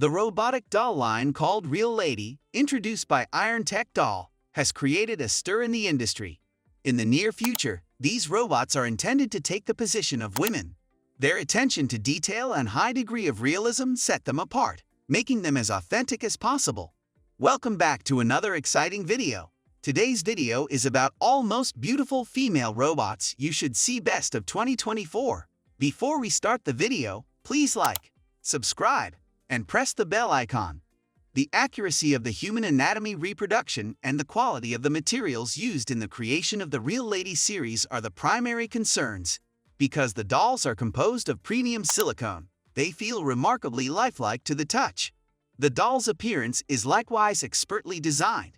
The robotic doll line called Real Lady, introduced by Irontech Doll, has created a stir in the industry. In the near future, these robots are intended to take the position of women. Their attention to detail and high degree of realism set them apart, making them as authentic as possible. Welcome back to another exciting video. Today's video is about all most beautiful female robots you should see best of 2024. Before we start the video, please like, subscribe, and press the bell icon. The accuracy of the human anatomy reproduction and the quality of the materials used in the creation of the Real Lady series are the primary concerns. Because the dolls are composed of premium silicone, they feel remarkably lifelike to the touch. The doll's appearance is likewise expertly designed.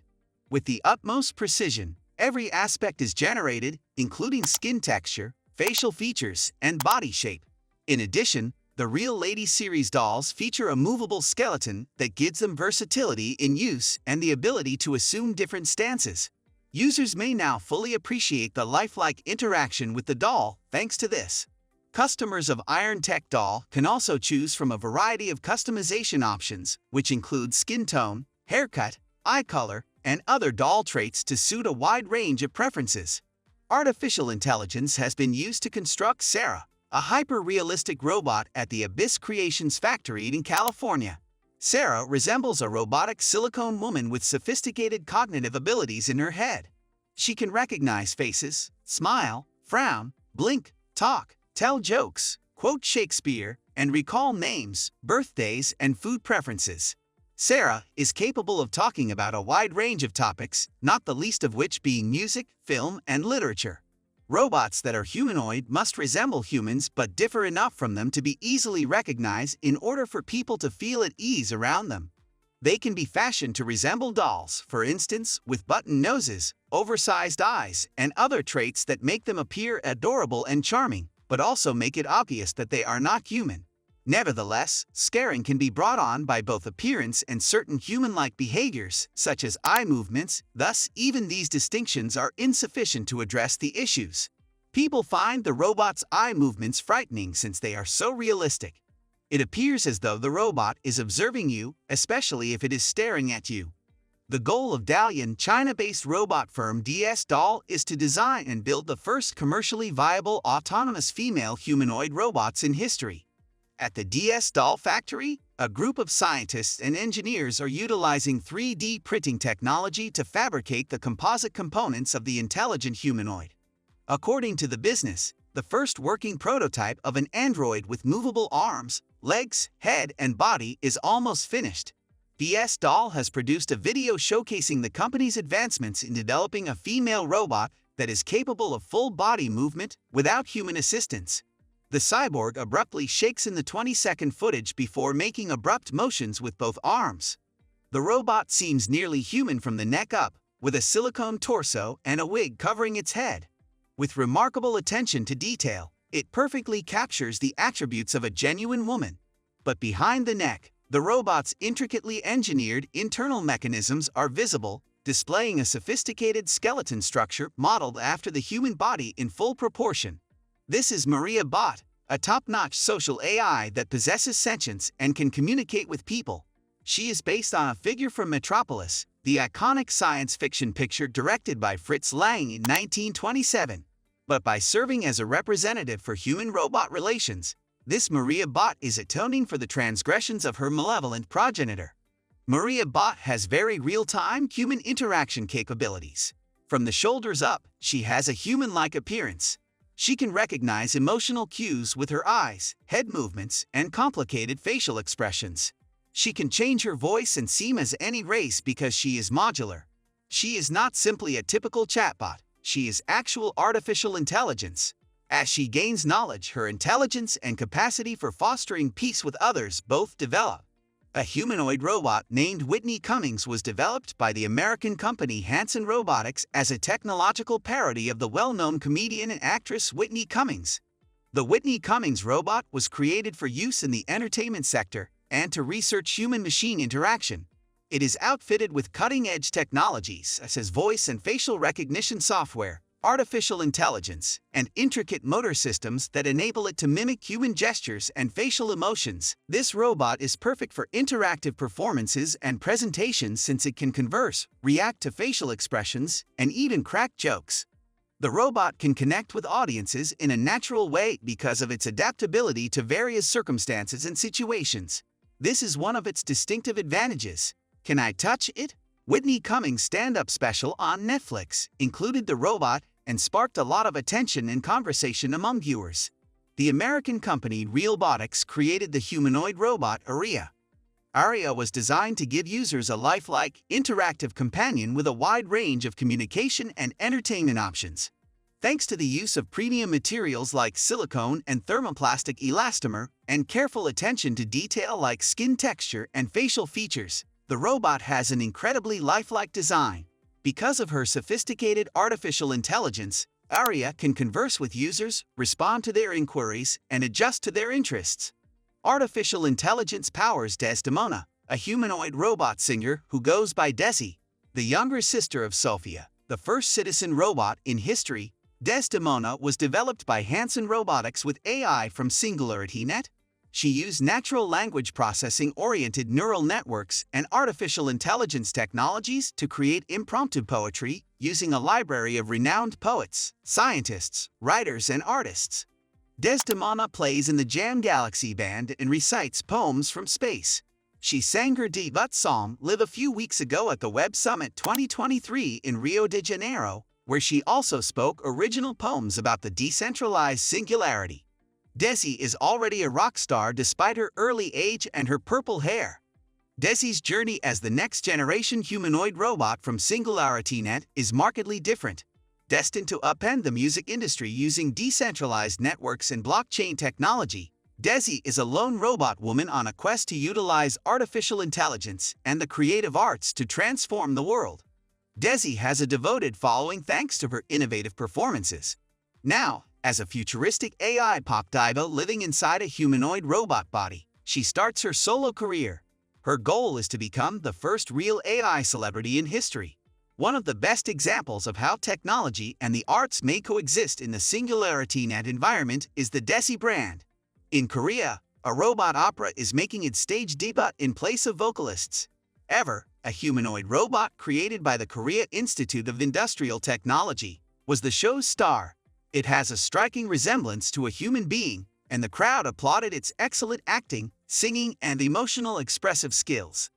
With the utmost precision, every aspect is generated, including skin texture, facial features, and body shape. In addition, the Real Lady series dolls feature a movable skeleton that gives them versatility in use and the ability to assume different stances. Users may now fully appreciate the lifelike interaction with the doll thanks to this. Customers of Irontech Doll can also choose from a variety of customization options, which include skin tone, haircut, eye color, and other doll traits to suit a wide range of preferences. Artificial intelligence has been used to construct Sarah, a hyper-realistic robot at the Abyss Creations factory in California. Sarah resembles a robotic silicone woman with sophisticated cognitive abilities in her head. She can recognize faces, smile, frown, blink, talk, tell jokes, quote Shakespeare, and recall names, birthdays, and food preferences. Sarah is capable of talking about a wide range of topics, not the least of which being music, film, and literature. Robots that are humanoid must resemble humans but differ enough from them to be easily recognized in order for people to feel at ease around them. They can be fashioned to resemble dolls, for instance, with button noses, oversized eyes, and other traits that make them appear adorable and charming, but also make it obvious that they are not human. Nevertheless, scaring can be brought on by both appearance and certain human-like behaviors, such as eye movements. Thus, even these distinctions are insufficient to address the issues. People find the robot's eye movements frightening since they are so realistic. It appears as though the robot is observing you, especially if it is staring at you. The goal of Dalian, China-based robot firm DSdoll is to design and build the first commercially viable autonomous female humanoid robots in history. At the DSdoll factory, a group of scientists and engineers are utilizing 3D printing technology to fabricate the composite components of the intelligent humanoid. According to the business, the first working prototype of an android with movable arms, legs, head, and body is almost finished. DSdoll has produced a video showcasing the company's advancements in developing a female robot that is capable of full body movement without human assistance. The cyborg abruptly shakes in the 20-second footage before making abrupt motions with both arms. The robot seems nearly human from the neck up, with a silicone torso and a wig covering its head. With remarkable attention to detail, it perfectly captures the attributes of a genuine woman. But behind the neck, the robot's intricately engineered internal mechanisms are visible, displaying a sophisticated skeleton structure modeled after the human body in full proportion. This is Maria Bot, a top-notch social AI that possesses sentience and can communicate with people. She is based on a figure from Metropolis, the iconic science fiction picture directed by Fritz Lang in 1927. But by serving as a representative for human-robot relations, this Maria Bot is atoning for the transgressions of her malevolent progenitor. Maria Bot has very real-time human interaction capabilities. From the shoulders up, she has a human-like appearance. She can recognize emotional cues with her eyes, head movements, and complicated facial expressions. She can change her voice and seem as any race because she is modular. She is not simply a typical chatbot, she is actual artificial intelligence. As she gains knowledge, her intelligence and capacity for fostering peace with others both develop. A humanoid robot named Whitney Cummings was developed by the American company Hanson Robotics as a technological parody of the well-known comedian and actress Whitney Cummings. The Whitney Cummings robot was created for use in the entertainment sector and to research human-machine interaction. It is outfitted with cutting-edge technologies such as voice and facial recognition software, artificial intelligence, and intricate motor systems that enable it to mimic human gestures and facial emotions. This robot is perfect for interactive performances and presentations since it can converse, react to facial expressions, and even crack jokes. The robot can connect with audiences in a natural way because of its adaptability to various circumstances and situations. This is one of its distinctive advantages. Can I touch it? Whitney Cummings' stand-up special on Netflix included the robot and sparked a lot of attention and conversation among viewers. The American company Robotics created the humanoid robot Aria. Aria was designed to give users a lifelike, interactive companion with a wide range of communication and entertainment options. Thanks to the use of premium materials like silicone and thermoplastic elastomer and careful attention to detail like skin texture and facial features, the robot has an incredibly lifelike design. Because of her sophisticated artificial intelligence, Aria can converse with users, respond to their inquiries, and adjust to their interests. Artificial intelligence powers Desdemona, a humanoid robot singer who goes by Desi, the younger sister of Sophia, the first citizen robot in history. Desdemona was developed by Hanson Robotics with AI from SingularityNet. She used natural language processing-oriented neural networks and artificial intelligence technologies to create impromptu poetry using a library of renowned poets, scientists, writers, and artists. Desdemona plays in the Jam Galaxy Band and recites poems from space. She sang her debut song Live a few weeks ago at the Web Summit 2023 in Rio de Janeiro, where she also spoke original poems about the decentralized singularity. Desi is already a rock star despite her early age and her purple hair. Desi's journey as the next-generation humanoid robot from SingularityNet is markedly different. Destined to upend the music industry using decentralized networks and blockchain technology, Desi is a lone robot woman on a quest to utilize artificial intelligence and the creative arts to transform the world. Desi has a devoted following thanks to her innovative performances. Now, as a futuristic AI pop diva living inside a humanoid robot body, she starts her solo career. Her goal is to become the first real AI celebrity in history. One of the best examples of how technology and the arts may coexist in the SingularityNet environment is the Desi brand. In Korea, a robot opera is making its stage debut in place of vocalists. Ever, a humanoid robot created by the Korea Institute of Industrial Technology, was the show's star. It has a striking resemblance to a human being, and the crowd applauded its excellent acting, singing, and emotional expressive skills.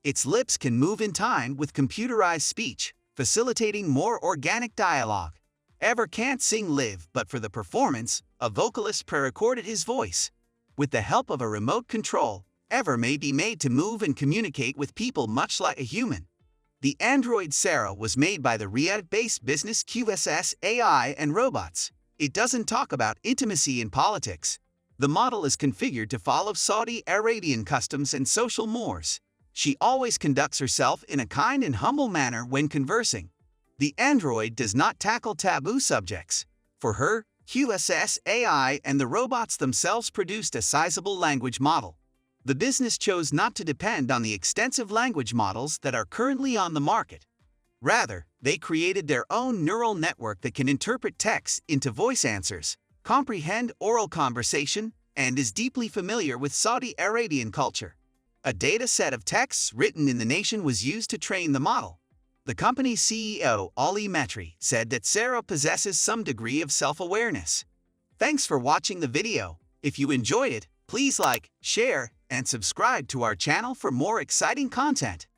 Its lips can move in time with computerized speech, facilitating more organic dialogue. Ever can't sing live, but for the performance, a vocalist pre-recorded his voice. With the help of a remote control, Ever may be made to move and communicate with people much like a human. The android Sarah was made by the Riyadh-based business QSS AI and Robots. It doesn't talk about intimacy in politics. The model is configured to follow Saudi Arabian customs and social mores. She always conducts herself in a kind and humble manner when conversing. The android does not tackle taboo subjects. For her, QSS AI and the robots themselves produced a sizable language model. The business chose not to depend on the extensive language models that are currently on the market. Rather, they created their own neural network that can interpret text into voice answers, comprehend oral conversation, and is deeply familiar with Saudi Arabian culture. A data set of texts written in the nation was used to train the model. The company's CEO, Ali Metri, said that Sarah possesses some degree of self-awareness. Thanks for watching the video. If you enjoyed it, please like, share, and subscribe to our channel for more exciting content.